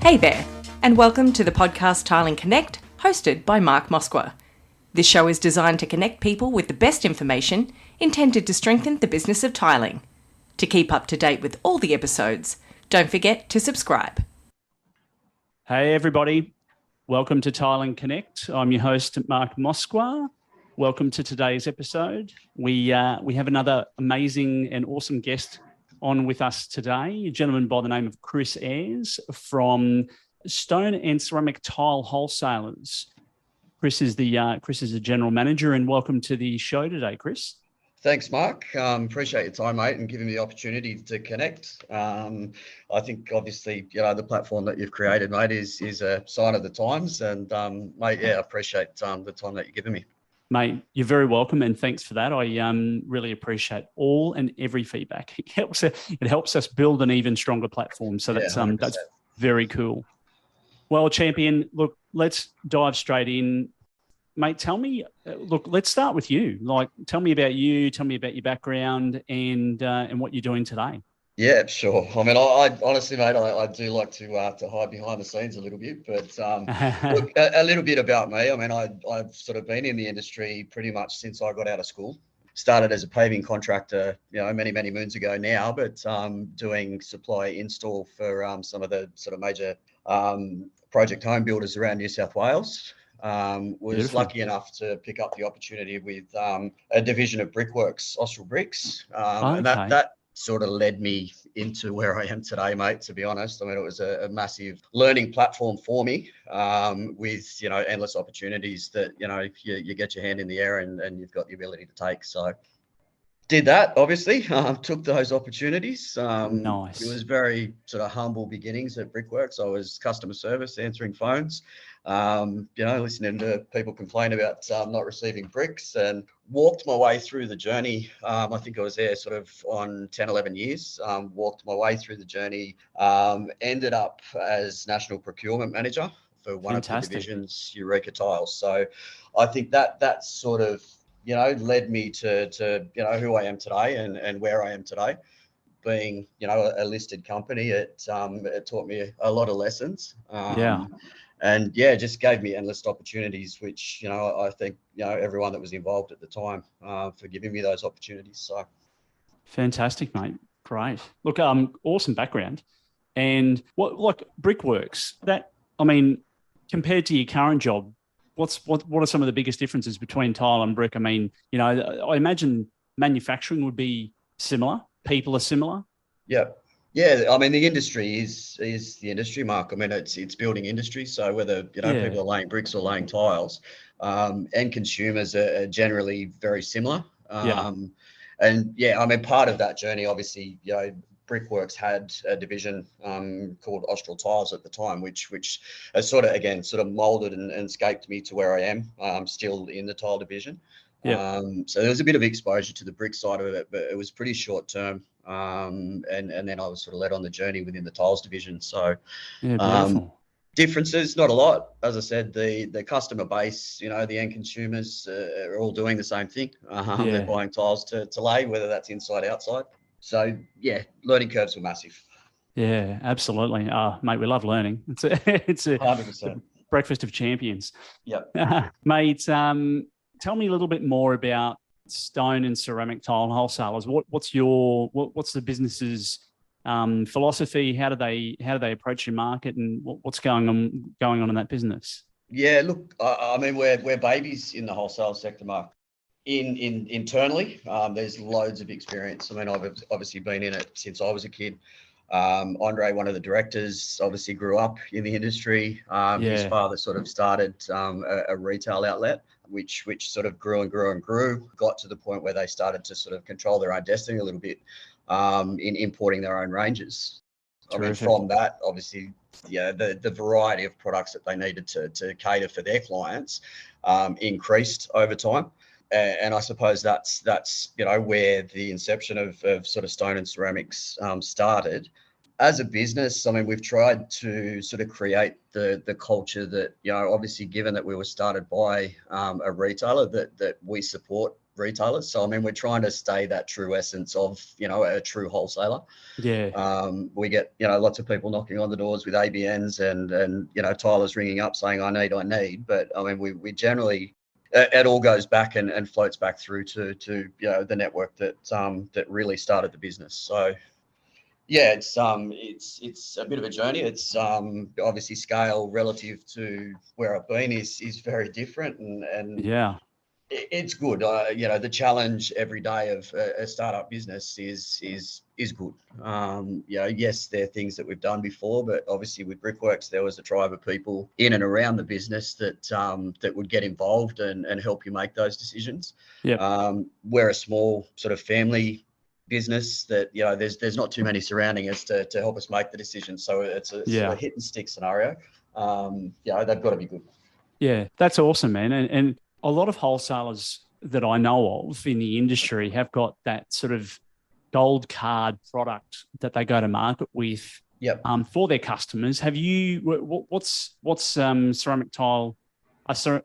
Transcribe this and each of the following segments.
Hey there, and welcome to the podcast Tiling Connect, hosted by Mark Moskwa. This show is designed to connect people with the best information intended to strengthen the business of tiling. To keep up to date with all the episodes, don't forget to subscribe. Hey everybody, welcome to Tiling Connect. I'm your host, Mark Moskwa. Welcome to today's episode. We have another amazing and awesome guest on with us today, a gentleman by the name of Chris Ayres from Stone and Ceramic Tile Wholesalers. Chris is the general manager, and welcome to the show today, Chris. Thanks, Mark. Appreciate your time, mate, and giving me the opportunity to connect. I think, obviously, the platform that you've created, mate, is a sign of the times. And, mate, I appreciate the time that you're giving me. Mate, you're very welcome, and thanks for that. I really appreciate all and every feedback. It helps us build an even stronger platform. So that's very cool. Well, champion, look, let's dive straight in. Mate, tell me, let's start with you. Tell me about you, tell me about your background and what you're doing today. Yeah, sure. I mean, I honestly, mate, I do like to hide behind the scenes a little bit, but look, a little bit about me. I mean, I've sort of been in the industry pretty much since I got out of school. Started as a paving contractor, many, many moons ago now, but doing supply install for some of the sort of major project home builders around New South Wales. Was Beautiful. Lucky enough to pick up the opportunity with a division of Brickworks, Austral Bricks, and that sort of led me into where I am today, mate, to be honest. I mean, it was a massive learning platform for me with, endless opportunities that, you get your hand in the air and you've got the ability to take. So did that, obviously, took those opportunities. Nice. It was very sort of humble beginnings at Brickworks. I was customer service, answering phones, listening to people complain about not receiving bricks, and walked my way through the journey. I think I was there sort of on 10, 11 years, walked my way through the journey, ended up as National Procurement Manager for one of the divisions, Eureka Tiles. So I think that sort of, led me to who I am today and where I am today. Being, a listed company, it taught me a lot of lessons. And just gave me endless opportunities, which, I think, everyone that was involved at the time for giving me those opportunities. So fantastic, mate. Great. Look, awesome background. And what Brickworks, compared to your current job, what are some of the biggest differences between tile and brick? I mean, I imagine manufacturing would be similar. People are similar. Yeah. Yeah, I mean, the industry is the industry, Mark. I mean, it's building industry. So whether, people are laying bricks or laying tiles, and consumers are generally very similar. And I mean, part of that journey, obviously, Brickworks had a division called Austral Tiles at the time, which has sort of molded and scaped me to where I am. I'm still in the tile division. So there was a bit of exposure to the brick side of it, but it was pretty short term. And then I was sort of led on the journey within the tiles division. So differences, not a lot. As I said, the customer base, the end consumers are all doing the same thing. They're buying tiles to lay, whether that's inside, outside. So learning curves were massive. Yeah, absolutely. Mate, we love learning. It's a 100%. Breakfast of champions. Yeah. Mate, tell me a little bit more about Stone and Ceramic Tile Wholesalers. What's the business's philosophy? How do they approach your market, and what's going on in that business? Yeah, look, I mean, we're babies in the wholesale sector, Mark. Internally, there's loads of experience. I mean, I've obviously been in it since I was a kid. Andre, one of the directors, obviously grew up in the industry. His father sort of started a retail outlet, which sort of grew and grew and grew, got to the point where they started to sort of control their own destiny a little bit in importing their own ranges. Terrific. I mean, from that, obviously, the variety of products that they needed to cater for their clients increased over time. And I suppose that's where the inception of sort of Stone and Ceramics started. As a business, I mean, we've tried to sort of create the culture that, obviously, given that we were started by a retailer, that we support retailers. So, I mean, we're trying to stay that true essence of, a true wholesaler. Yeah. We get, lots of people knocking on the doors with ABNs and tilers ringing up saying, I need. But I mean, we generally, it all goes back and floats back through to the network that really started the business. So, yeah, it's a bit of a journey. It's obviously scale relative to where I've been is very different, and Yeah. it's good. The challenge every day of a startup business is good. Yes, there are things that we've done before, but obviously with Brickworks, there was a tribe of people in and around the business that would get involved and help you make those decisions. Yeah. We're a small sort of family business that there's not too many surrounding us to help us make the decision. So it's a sort of hit and stick scenario. They've got to be good. Yeah, that's awesome, man. And a lot of wholesalers that I know of in the industry have got that sort of gold card product that they go to market with. Yep. For their customers. Have you? What's ceramic tile? Stone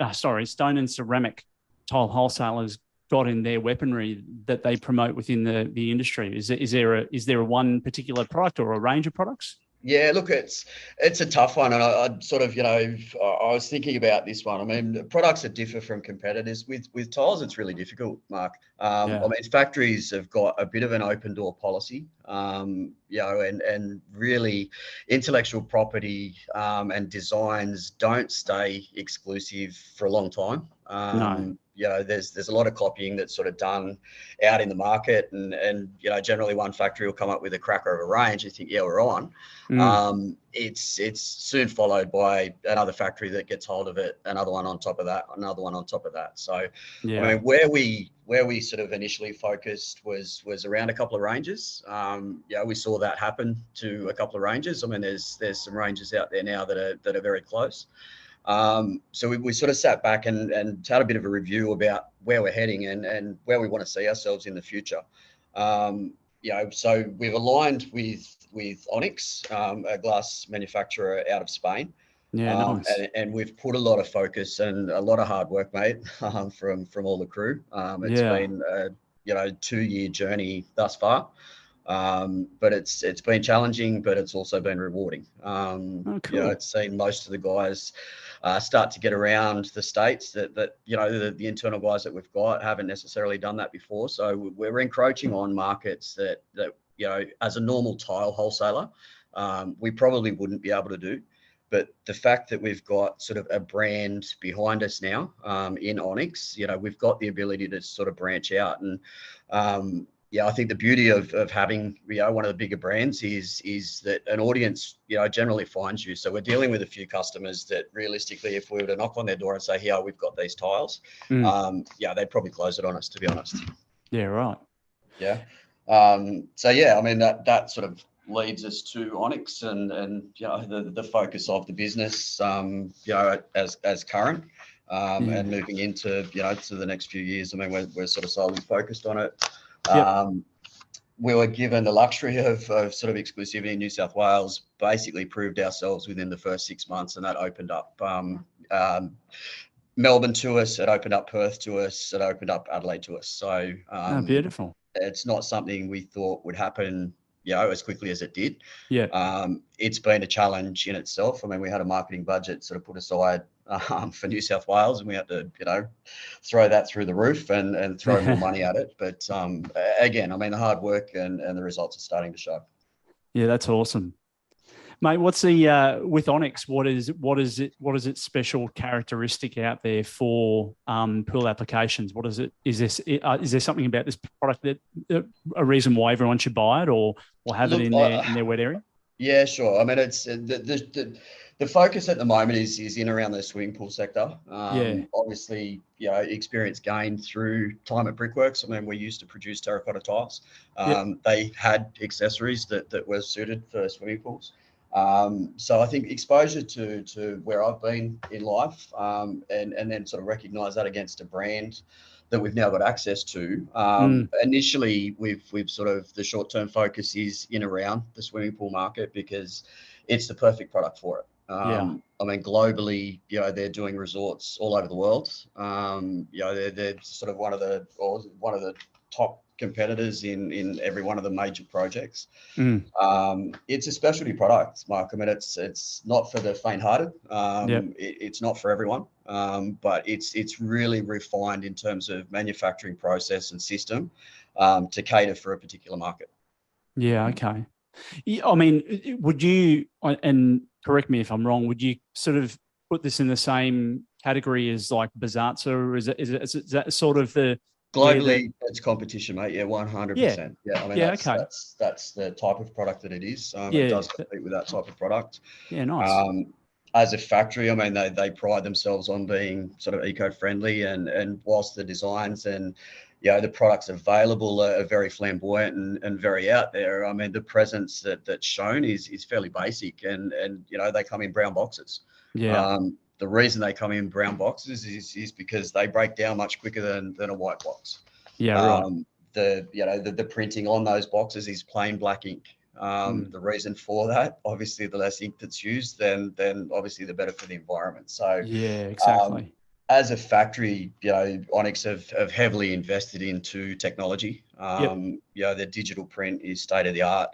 and ceramic tile wholesalers got in their weaponry that they promote within the industry? Is there a one particular product or a range of products? Yeah, look, it's a tough one, and I sort of, I was thinking about this one. I mean, products that differ from competitors with tiles, it's really difficult, Mark. I mean, factories have got a bit of an open door policy, and really intellectual property and designs don't stay exclusive for a long time. No. There's a lot of copying that's sort of done out in the market, and generally one factory will come up with a cracker of a range. You think, yeah, we're on. It's soon followed by another factory that gets hold of it, another one on top of that, another one on top of that. So, yeah. I mean, where we sort of initially focused was around a couple of ranges. We saw that happen to a couple of ranges. I mean, there's some ranges out there now that are very close. So we sort of sat back and had a bit of a review about where we're heading and where we want to see ourselves in the future. So we've aligned with Onyx, a glass manufacturer out of Spain. Yeah, nice. And we've put a lot of focus and a lot of hard work, mate, from all the crew. It's been a 2-year journey thus far. But it's been challenging, but it's also been rewarding. Cool. It's seen most of the guys start to get around the States that the internal guys that we've got haven't necessarily done that before. So we're encroaching on markets that as a normal tile wholesaler, we probably wouldn't be able to do. But the fact that we've got sort of a brand behind us now in Onyx, we've got the ability to sort of branch out. And I think the beauty of having one of the bigger brands is that an audience generally finds you. So we're dealing with a few customers that realistically, if we were to knock on their door and say, "Here, we've got these tiles," they'd probably close it on us, to be honest. Yeah, right. Yeah. I mean that sort of leads us to Onyx and the focus of the business as current. And moving into to the next few years. I mean, we're sort of solely focused on it. We were given the luxury of sort of exclusivity in New South Wales, basically proved ourselves within the first 6 months, and that opened up Melbourne to us, it opened up Perth to us, it opened up Adelaide to us. So beautiful. It's not something we thought would happen as quickly as it did. Yeah. It's been a challenge in itself. I mean, we had a marketing budget sort of put aside for New South Wales, and we had to, throw that through the roof and throw more money at it. But again, I mean, the hard work and the results are starting to show. Yeah, that's awesome, mate. What's the with Onyx? What is its special characteristic out there for pool applications? What is it? Is there something about this product that a reason why everyone should buy it or have it in their wet area? Yeah, sure. I mean, it's the focus at the moment is in around the swimming pool sector. Obviously, experience gained through time at Brickworks. I mean, we used to produce terracotta tiles. They had accessories that were suited for swimming pools. So I think exposure to where I've been in life, and then sort of recognise that against a brand that we've now got access to. Initially, we've sort of the short-term focus is in around the swimming pool market because it's the perfect product for it. I mean, globally, they're doing resorts all over the world. They're sort of one of the top competitors in every one of the major projects. It's a specialty product, Mark. I mean, it's not for the faint-hearted. It's not for everyone, but it's really refined in terms of manufacturing process and system to cater for a particular market. Yeah. Okay. I mean, would you, and correct me if I'm wrong, would you sort of put this in the same category as like Bazatza, or is that sort of the globally? It's competition, mate. Yeah, 100%. Yeah, I mean, okay. That's the type of product that it is. It does compete with that type of product. Yeah, nice. As a factory, I mean, they pride themselves on being sort of eco-friendly, and whilst the designs and the products available are very flamboyant and very out there, I mean, the presence that's shown is fairly basic, and they come in brown boxes. Yeah. The reason they come in brown boxes is because they break down much quicker than a white box. Yeah, right. The printing on those boxes is plain black ink. The reason for that, obviously, the less ink that's used, then obviously the better for the environment. So yeah, exactly. As a factory, Onyx have heavily invested into technology. The digital print is state of the art.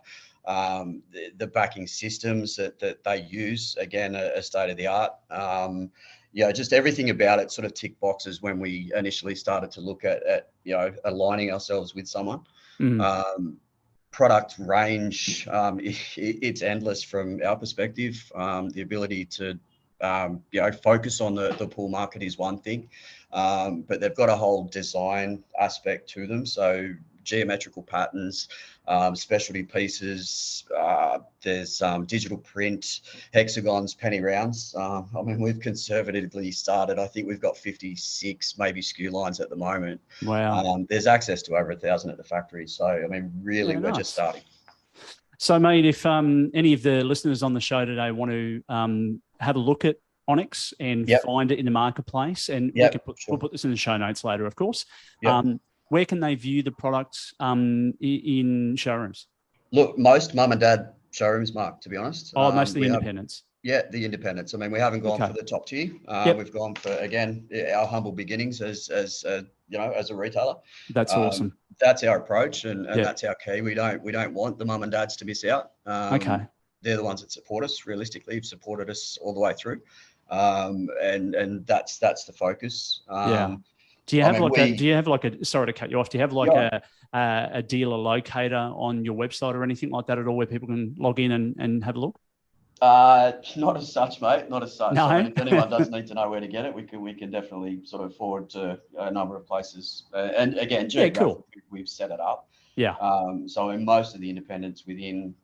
The backing systems that they use, again, are state of the art. Just everything about it sort of tick boxes when we initially started to look at aligning ourselves with someone. Product range, it's endless from our perspective. The ability to focus on the pool market is one thing, but they've got a whole design aspect to them. So geometrical patterns, specialty pieces, there's digital print, hexagons, penny rounds. I mean, we've conservatively started, I think we've got 56 maybe SKU lines at the moment. Wow. There's access to over 1,000 at the factory. So, I mean, really, we're just starting. So, mate, if any of the listeners on the show today want to have a look at Onyx and find it in the marketplace, and we'll put this in the show notes later, of course. Where can they view the products in showrooms? Look, most mum and dad showrooms, Mark, to be honest. Most of the independents. The independents. I mean, we haven't gone for the top tier. We've gone for, again, our humble beginnings as a retailer. That's awesome. That's our approach, and that's our key. We don't want the mum and dads to miss out. They're the ones that support us. Realistically, have supported us all the way through, and that's the focus. Do you have sorry to cut you off? Do you have a dealer locator on your website or anything like that at all, where people can log in and have a look? Not as such, mate. Not as such. No. I mean, if anyone does need to know where to get it, we can definitely sort of forward to a number of places. And again, cool. We've set it up. Yeah. So in most of the independents within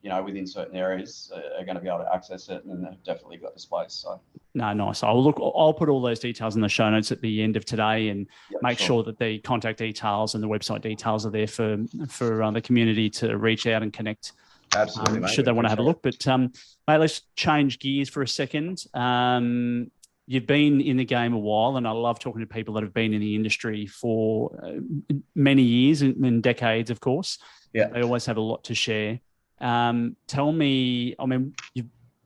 certain areas are going to be able to access it, and they've definitely got displays. So. No, nice. I'll put all those details in the show notes at the end of today, and make sure that the contact details and the website details are there for the community to reach out and connect. Absolutely, mate. Should they want to have a look. But mate, let's change gears for a second. You've been in the game a while, and I love talking to people that have been in the industry for many years and decades, of course. Yeah. They always have a lot to share. Tell me, I mean,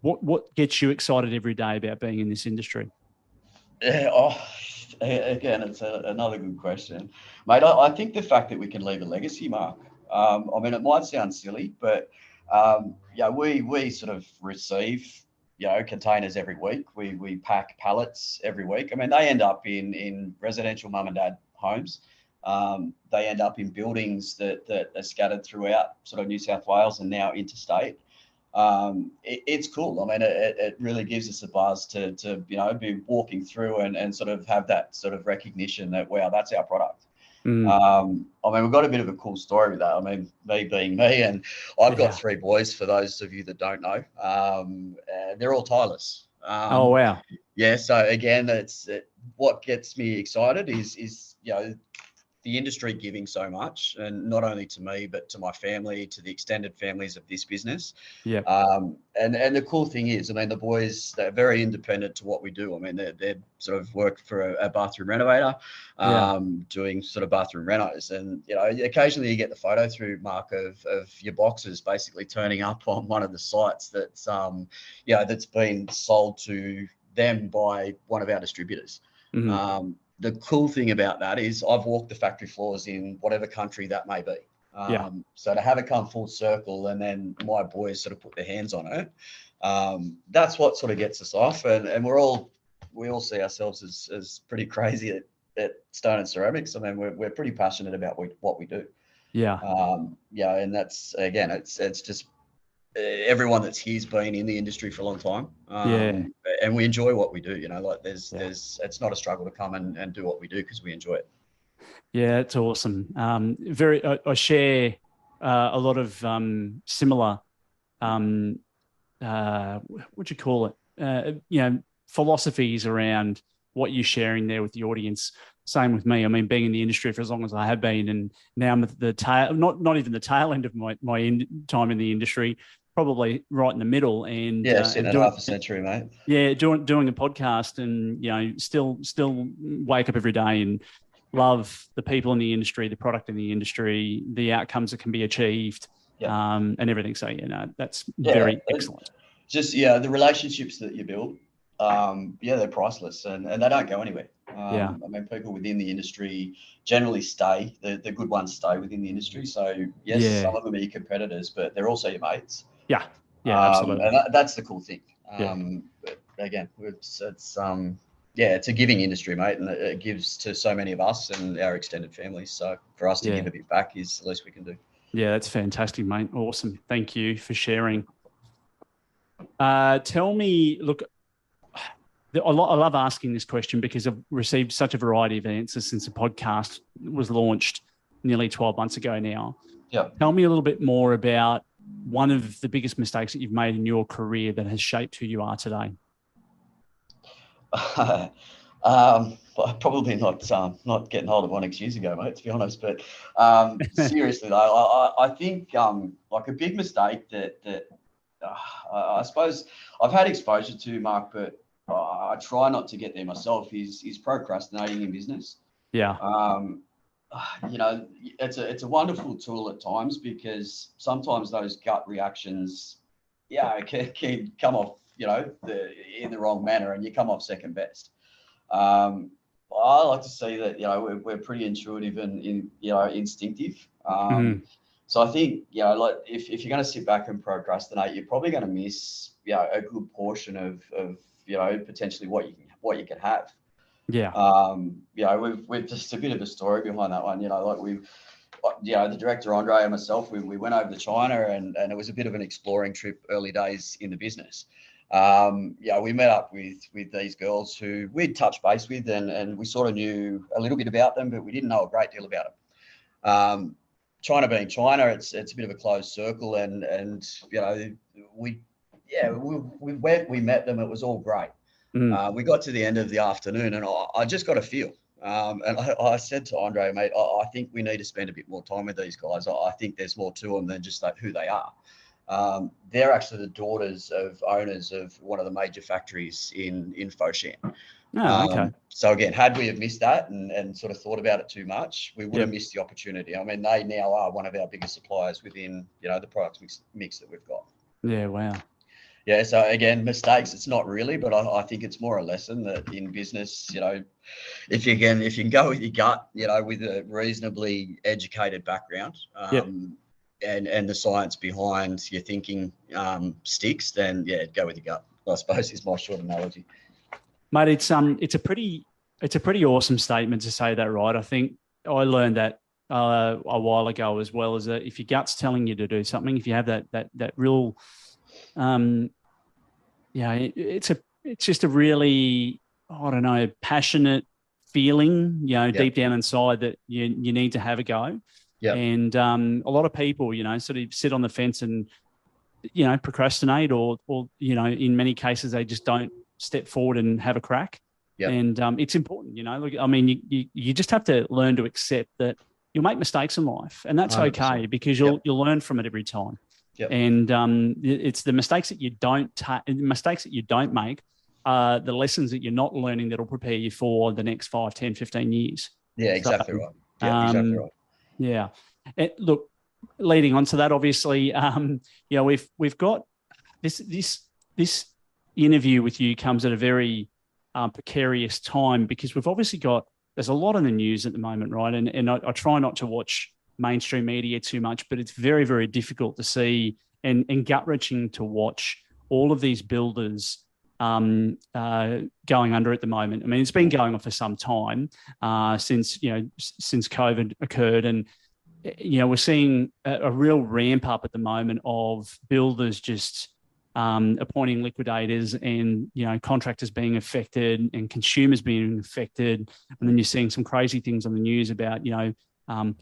what gets you excited every day about being in this industry? Again, it's another good question. Mate, I think the fact that we can leave a legacy, Mark. I mean, it might sound silly, but we sort of receive containers every week. We pack pallets every week. I mean, they end up in residential mum and dad homes. They end up in buildings that are scattered throughout sort of New South Wales and now interstate. It's cool. I mean, it really gives us a buzz to be walking through and sort of have that sort of recognition that, wow, that's our product. I mean, we've got a bit of a cool story with that. I mean, me being me, and I've got 3 boys, for those of you that don't know. They're all tilers. Oh, wow. Yeah. So again, what gets me excited is the industry giving so much, and not only to me, but to my family, to the extended families of this business. Yeah. And the cool thing is, I mean, the boys, they're very independent to what we do. I mean, they're sort of work for a bathroom renovator, doing sort of bathroom renos. And, you know, occasionally you get the photo through, Mark, of your boxes basically turning up on one of the sites that's, that's been sold to them by one of our distributors. Mm-hmm. The cool thing about that is I've walked the factory floors in whatever country that may be. So to have it come full circle and then my boys sort of put their hands on it, that's what sort of gets us off. And we all see ourselves as pretty crazy at Stone and Ceramics. I mean, we're pretty passionate about what we do. Yeah. And that's, again, it's just everyone that's here's been in the industry for a long time. And we enjoy what we do, you know, like there's it's not a struggle to come and do what we do because we enjoy it. Yeah, it's awesome. I share a lot of similar, what do you call it? Philosophies around what you're sharing there with the audience. Same with me. I mean, being in the industry for as long as I have been, and now I'm at the tail, not even the tail end of my time in the industry, probably right in the middle. And sitting at half a century, mate. Yeah, doing a podcast, and still wake up every day and love the people in the industry, the product in the industry, the outcomes that can be achieved, and everything. So that's very excellent. Just the relationships that you build, they're priceless, and they don't go anywhere. I mean, people within the industry generally stay. The good ones stay within the industry. So some of them are your competitors, but they're also your mates. Yeah, absolutely. And that's the cool thing. But again, it's a giving industry, mate, and it gives to so many of us and our extended families. So for us to give a bit back is the least we can do. Yeah, that's fantastic, mate. Awesome. Thank you for sharing. Tell me, look, I love asking this question because I've received such a variety of answers since the podcast was launched nearly 12 months ago now. Yeah. Tell me a little bit more about one of the biggest mistakes that you've made in your career that has shaped who you are today. Probably not getting hold of one years ago, mate, to be honest. But seriously, though, I think like a big mistake that I suppose I've had exposure to, Mark, but I try not to get there myself, is procrastinating in business. Yeah. It's a wonderful tool at times because sometimes those gut reactions, can come off, in the wrong manner, and you come off second best. I like to see that, we're pretty intuitive and instinctive. So I think, like if you're going to sit back and procrastinate, you're probably going to miss, a good portion of potentially what you can have. Yeah. We've just a bit of a story behind that one. The director Andre and myself, we went over to China, and it was a bit of an exploring trip early days in the business. We met up with these girls who we'd touched base with, and we sort of knew a little bit about them, but we didn't know a great deal about them. China being China, it's a bit of a closed circle, and we went, we met them, it was all great. We got to the end of the afternoon, and I just got a feel. And I said to Andre, mate, I think we need to spend a bit more time with these guys. I think there's more to them than just who they are. They're actually the daughters of owners of one of the major factories in Foshan. Oh, okay. So again, had we have missed that and sort of thought about it too much, we would have missed the opportunity. I mean, they now are one of our biggest suppliers within, the product mix that we've got. Yeah, wow. Yeah, so again, mistakes, it's not really, but I think it's more a lesson that in business, if you can go with your gut, with a reasonably educated background, and the science behind your thinking sticks, then go with your gut, I suppose, is my short analogy. Mate, it's a pretty awesome statement to say that, right? I think I learned that a while ago as well, is that if your gut's telling you to do something, if you have that real it's just a really, I don't know, passionate feeling, deep down inside that you need to have a go. Yeah. And a lot of people, sort of sit on the fence and, procrastinate or in many cases they just don't step forward and have a crack. Yeah. And it's important, Look, I mean, you just have to learn to accept that you'll make mistakes in life, and that's 100%. okay, because you'll learn from it every time. Yep. And it's the mistakes that you don't make, the lessons that you're not learning that'll prepare you for the next 5, 10, 15 years. Yeah, exactly right. Yeah, exactly right. Yeah. Look, leading on to that, obviously, we've got this interview with you comes at a very precarious time, because we've obviously there's a lot in the news at the moment, right? And I try not to watch mainstream media too much, but it's very, very difficult to see and gut-wrenching to watch all of these builders going under at the moment. I mean, it's been going on for some time since COVID occurred, and we're seeing a real ramp up at the moment of builders just appointing liquidators, and contractors being affected and consumers being affected. And then you're seeing some crazy things on the news about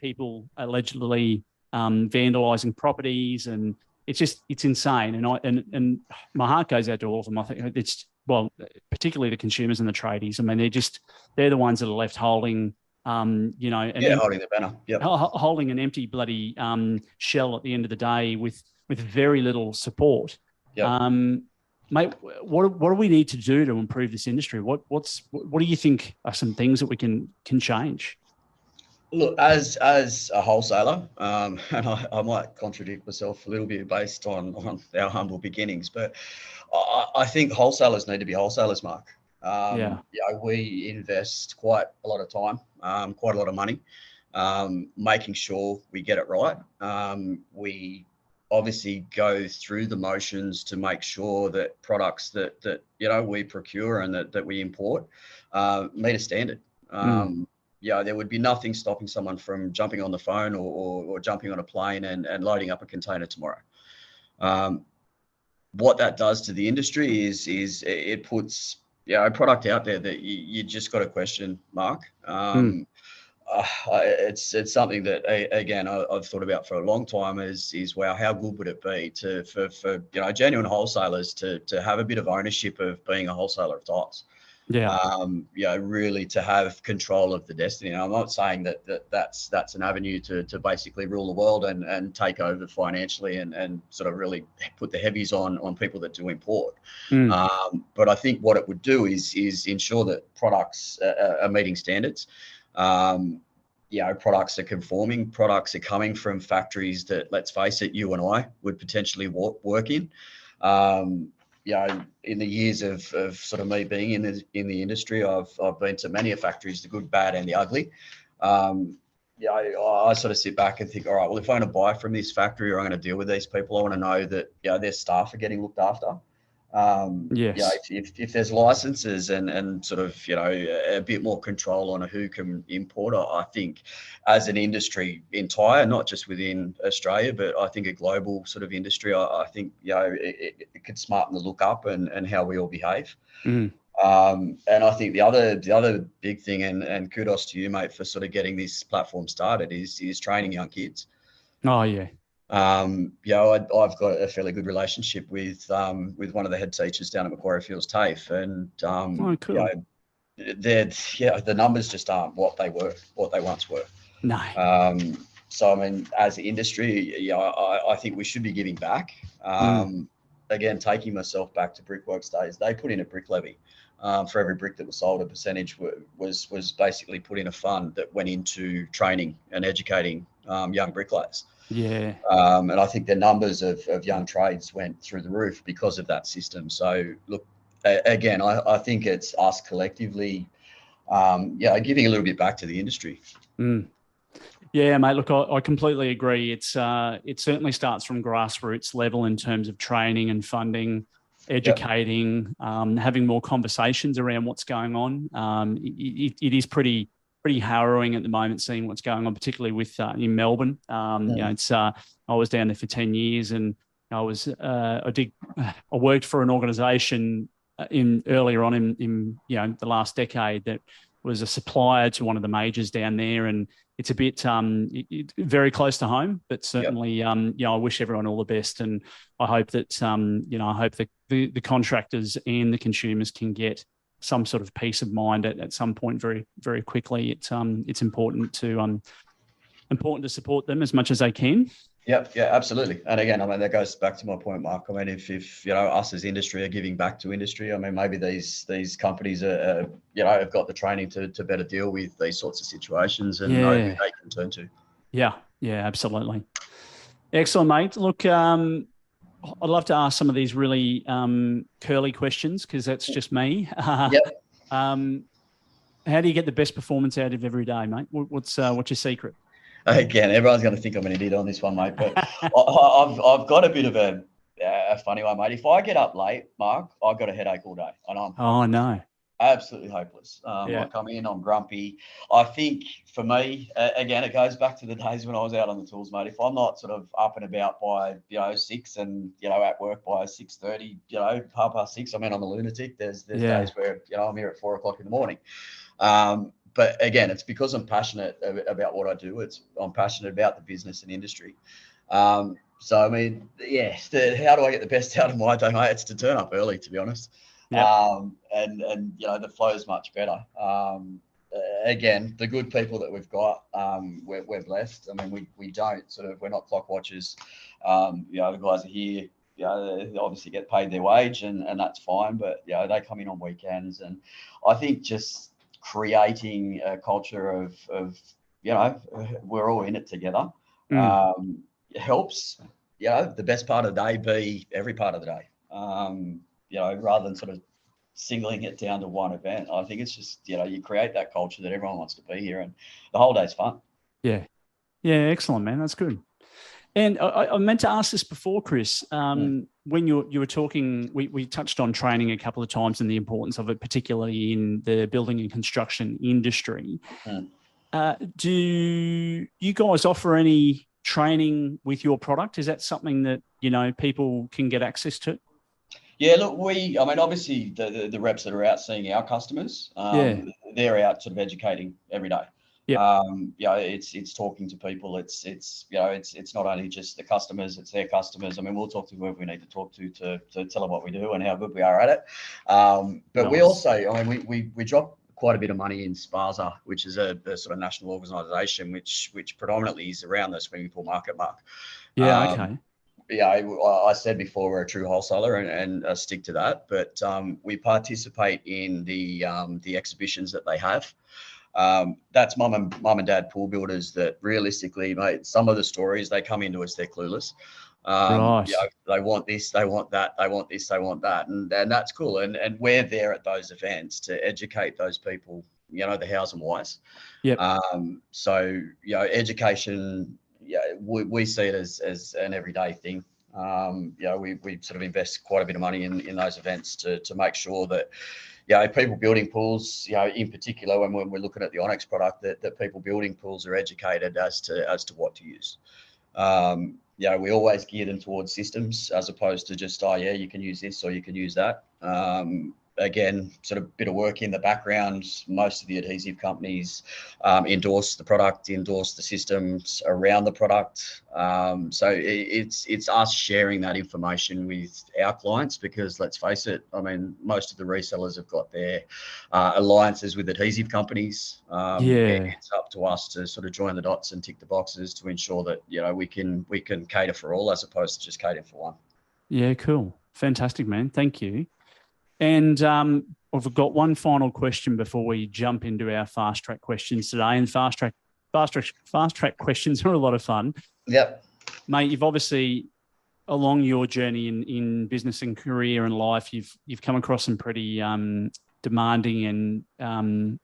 people allegedly vandalizing properties, and it's insane. And my heart goes out to all of them. I think particularly the consumers and the tradies. I mean, they're the ones that are left holding holding the banner. Yep. Holding an empty bloody shell at the end of the day with very little support. Yep. Mate, what do we need to do to improve this industry? What do you think are some things that we can change? Look, as a wholesaler, and I might contradict myself a little bit based on our humble beginnings, but I think wholesalers need to be wholesalers, Mark. We invest quite a lot of time, quite a lot of money, making sure we get it right. We obviously go through the motions to make sure that products that we procure and that we import meet a standard. There would be nothing stopping someone from jumping on the phone or jumping on a plane and loading up a container tomorrow. What that does to the industry is it puts a product out there that you just got to question, Mark. It's something that again I've thought about for a long time. Is wow, how good would it be for genuine wholesalers to have a bit of ownership of being a wholesaler of tiles? Really to have control of the destiny. And I'm not saying that's an avenue to basically rule the world and take over financially and sort of really put the heavies on people that do import. But I think what it would do is ensure that products are meeting standards. Products are conforming, products are coming from factories that, let's face it, you and I would potentially work in. In the years of sort of me being in the industry, I've been to many factories, the good, bad, and the ugly. I sort of sit back and think, all right, well, if I'm going to buy from this factory or I'm going to deal with these people, I want to know that their staff are getting looked after. If there's licenses and sort of a bit more control on who can import, I think as an industry entire, not just within Australia, but I think a global sort of industry, I think it could smarten the look up and how we all behave. And I think the other big thing, and kudos to you, mate, for sort of getting this platform started, is training young kids. Oh yeah. I've got a fairly good relationship with one of the head teachers down at Macquarie Fields TAFE, and cool. The numbers just aren't what they once were. No. So I mean, as an industry, I think we should be giving back. Again, taking myself back to Brickworks days, they put in a brick levy. For every brick that was sold, a percentage was basically put in a fund that went into training and educating young bricklayers. Yeah. And I think the numbers of young trades went through the roof because of that system. So look, again, I think it's us collectively, giving a little bit back to the industry. Yeah, mate, look, I completely agree. It certainly starts from grassroots level in terms of training and funding, educating, having more conversations around what's going on. It is pretty harrowing at the moment, seeing what's going on, particularly with in Melbourne. I was down there for 10 years, and I worked for an organisation earlier on in the last decade that was a supplier to one of the majors down there, and it's a bit very close to home, but certainly I wish everyone all the best, and I hope that the contractors and the consumers can get some sort of peace of mind at some point very, very quickly. It's important to support them as much as they can. Yep. Yeah, absolutely. And again, I mean, that goes back to my point, Mark. I mean, if us as industry are giving back to industry, I mean, maybe these companies are have got the training to better deal with these sorts of situations and know who they can turn to. Yeah, absolutely. Excellent, mate. Look, I'd love to ask some of these really curly questions because that's just me. Yep. How do you get the best performance out of every day, mate? What's your secret? Again, everyone's going to think I'm an idiot on this one, mate. But I've got a bit of a funny one, mate. If I get up late, Mark, I've got a headache all day, and I'm absolutely hopeless. I come in, I'm grumpy. I think for me, again, it goes back to the days when I was out on the tools, mate. If I'm not sort of up and about by 6 and at work by 6:30, 6:30, I mean, I'm a lunatic. There's days where I'm here at 4 o'clock in the morning. But again, it's because I'm passionate about what I do. I'm passionate about the business and industry. So, I mean, how do I get the best out of my day, mate? It's to turn up early, to be honest. Yep. And the flow is much better. Again, the good people that we've got, we're blessed. I mean, we're not clock watchers. The guys are here. They obviously get paid their wage and that's fine. But, they come in on weekends. And I think just creating a culture of we're all in it together helps the best part of the day be every part of the day, rather than sort of singling it down to one event. I think it's just you create that culture that everyone wants to be here and the whole day's fun. Excellent, man. That's good. And I meant to ask this before, Chris. When you were talking, we touched on training a couple of times and the importance of it, particularly in the building and construction industry. Do you guys offer any training with your product? Is that something that people can get access to? Yeah, look, obviously the reps that are out seeing our customers, they're out sort of educating every day. It's talking to people. It's not only just the customers, it's their customers. I mean, we'll talk to whoever we need to talk to tell them what we do and how good we are at it. But we also, we drop quite a bit of money in SPASA, which is a sort of national organisation, which predominantly is around the swimming pool market, Mark. Okay. I said before we're a true wholesaler and stick to that. But we participate in the exhibitions that they have. That's mum and dad pool builders that realistically, mate, some of the stories they come into us, they're clueless. Right. They want this, they want that, they want this, they want that. And that's cool. And we're there at those events to educate those people, the hows and whys. Yep. So, education, we see it as an everyday thing. We sort of invest quite a bit of money in those events to make sure that, people building pools, in particular, when we're looking at the Onyx product, that people building pools are educated as to what to use. We always gear them towards systems as opposed to just, you can use this or you can use that. Again, sort of bit of work in the background. Most of the adhesive companies endorse the product, endorse the systems around the product. So it's us sharing that information with our clients because let's face it, I mean, most of the resellers have got their alliances with adhesive companies. It's up to us to sort of join the dots and tick the boxes to ensure that we can cater for all as opposed to just catering for one. Yeah, cool, fantastic, man. Thank you. And I've got one final question before we jump into our fast track questions today. And fast track questions are a lot of fun. Yep. Mate, you've obviously, along your journey in business and career and life, you've come across some pretty demanding and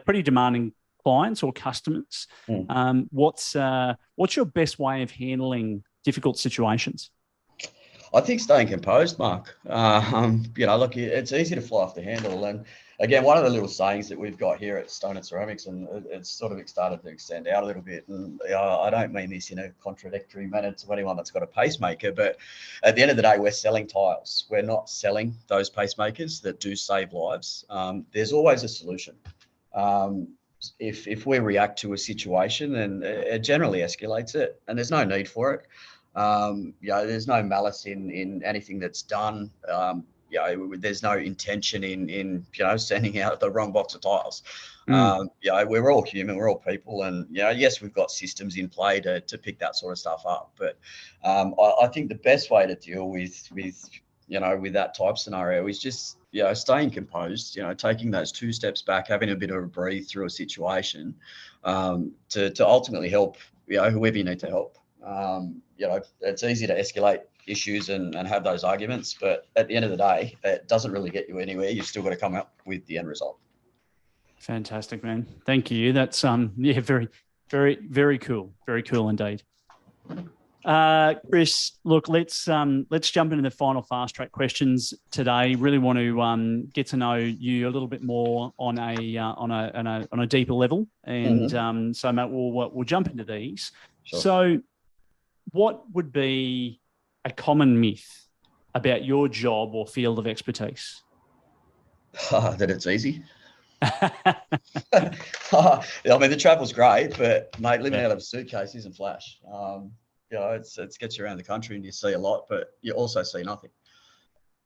pretty demanding clients or customers. What's your best way of handling difficult situations? I think staying composed, Mark. Look, it's easy to fly off the handle. And again, one of the little sayings that we've got here at Stone Ceramics, and it's sort of started to extend out a little bit. And I don't mean this in a contradictory manner to anyone that's got a pacemaker, but at the end of the day, we're selling tiles. We're not selling those pacemakers that do save lives. There's always a solution. If we react to a situation, then it generally escalates it, and there's no need for it. There's no malice in anything that's done. there's no intention in sending out the wrong box of tiles. We're all human, we're all people, and yes, we've got systems in play to pick that sort of stuff up. But I think the best way to deal with that type scenario is just staying composed, taking those 2 steps back, having a bit of a breathe through a situation, to ultimately help whoever you need to help. It's easy to escalate issues and have those arguments, but at the end of the day, it doesn't really get you anywhere. You've still got to come up with the end result. Fantastic, man. Thank you. That's very, very, very cool. Very cool indeed. Chris, look, let's jump into the final fast track questions today. Really want to get to know you a little bit more on a deeper level, and so Matt, we'll jump into these. Sure. So, what would be a common myth about your job or field of expertise? That it's easy. I mean, the travel's great, but mate, living out of a suitcase isn't flash. It gets you around the country and you see a lot, but you also see nothing.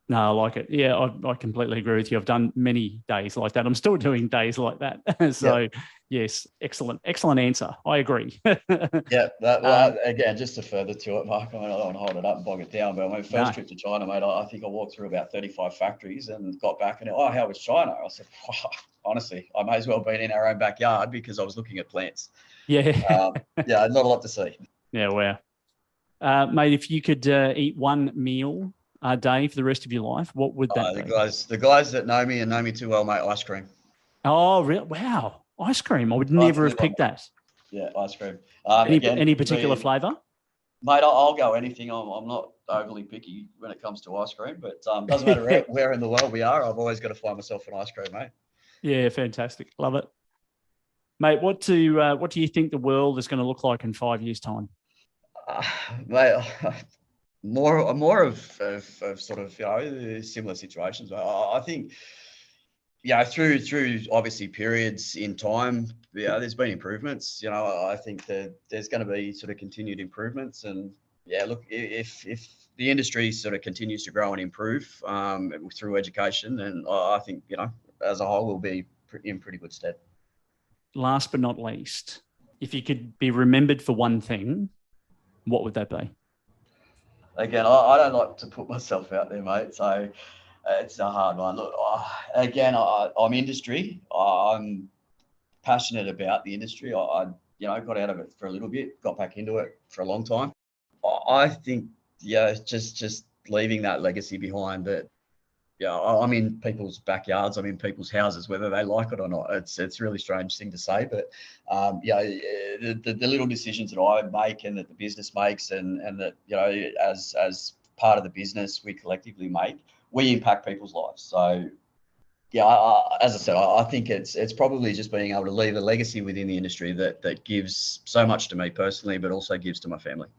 No, I like it. Yeah, I completely agree with you. I've done many days like that. I'm still doing days like that. So, yes, excellent answer. I agree. Again, just to further to it, Mark, I mean, I don't want to hold it up and bog it down, but my first trip to China, mate, I think I walked through about 35 factories and got back and, how was China? I said, honestly, I may as well have been in our own backyard because I was looking at plants. Yeah. Not a lot to see. Yeah, wow. Mate, if you could eat one meal a day for the rest of your life, what would that be? The guys that know me and know me too well, mate, ice cream. Oh, really? Wow. Ice cream. I would never have picked that. Yeah, ice cream. Any particular flavour? Mate, I'll go anything. I'm not overly picky when it comes to ice cream, but doesn't matter where in the world we are, I've always got to find myself an ice cream, mate. Yeah, fantastic. Love it. Mate, what do you think the world is going to look like in 5 years' time? Mate, more of sort of similar situations. I think through obviously periods in time, there's been improvements. I think that there's going to be sort of continued improvements, and look, if the industry sort of continues to grow and improve through education, then I think as a whole we'll be in pretty good stead. Last but not least, if you could be remembered for one thing, what would that be? Again, I don't like to put myself out there, mate, so it's a hard one. Look, I'm industry. I'm passionate about the industry. I got out of it for a little bit, got back into it for a long time. I think, just leaving that legacy behind that. I'm in people's backyards, I'm in people's houses, whether they like it or not. It's a really strange thing to say, but the little decisions that I make and that the business makes, and that as part of the business we collectively make, we impact people's lives. So as I said, I think it's probably just being able to leave a legacy within the industry that gives so much to me personally, but also gives to my family.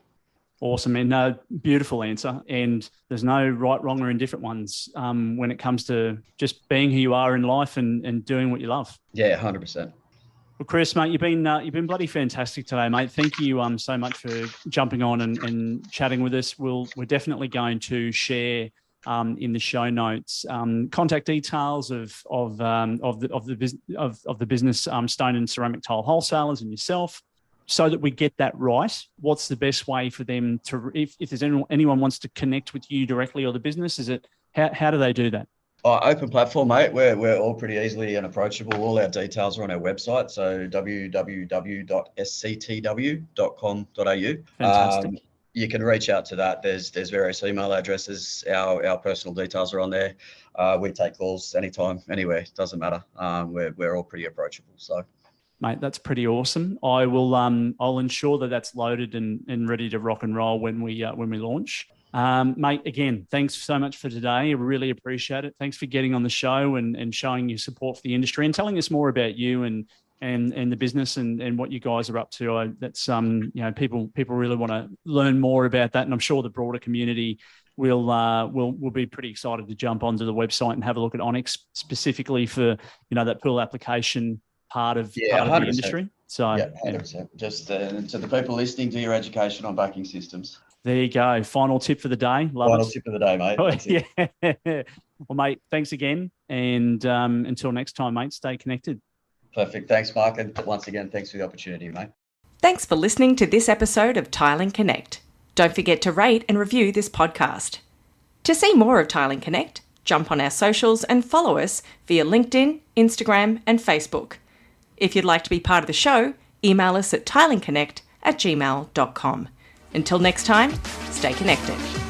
Awesome, and no, beautiful answer. And there's no right, wrong, or indifferent ones when it comes to just being who you are in life and doing what you love. Yeah, 100%. Well, Chris, mate, you've been bloody fantastic today, mate. Thank you so much for jumping on and chatting with us. We're definitely going to share in the show notes contact details of the business Stone and Ceramic Tile Wholesalers and yourself, so that we get that right. What's the best way for them to, if there's anyone wants to connect with you directly or the business, how do they do that? Open platform, mate. We're all pretty easily and approachable. All our details are on our website, so www.sctw.com.au. Fantastic. You can reach out to that. There's various email addresses. Our personal details are on there. We take calls anytime, anywhere. It doesn't matter. We're all pretty approachable. So. Mate, that's pretty awesome. I will. I'll ensure that that's loaded and ready to rock and roll when we launch. Mate, again, thanks so much for today. I really appreciate it. Thanks for getting on the show and showing your support for the industry and telling us more about you and the business and what you guys are up to. That's people really want to learn more about that, and I'm sure the broader community will be pretty excited to jump onto the website and have a look at Onyx specifically for that pool application part of the industry. So 100%. Just to the people listening, do your education on backing systems. There you go. Final tip for the day. Final tip of the day, mate. That's it. Yeah. Well, mate, thanks again. And until next time, mate, stay connected. Perfect. Thanks, Mark. And once again, thanks for the opportunity, mate. Thanks for listening to this episode of Tiling Connect. Don't forget to rate and review this podcast. To see more of Tiling Connect, jump on our socials and follow us via LinkedIn, Instagram, and Facebook. If you'd like to be part of the show, email us at tilingconnect@gmail.com. Until next time, stay connected.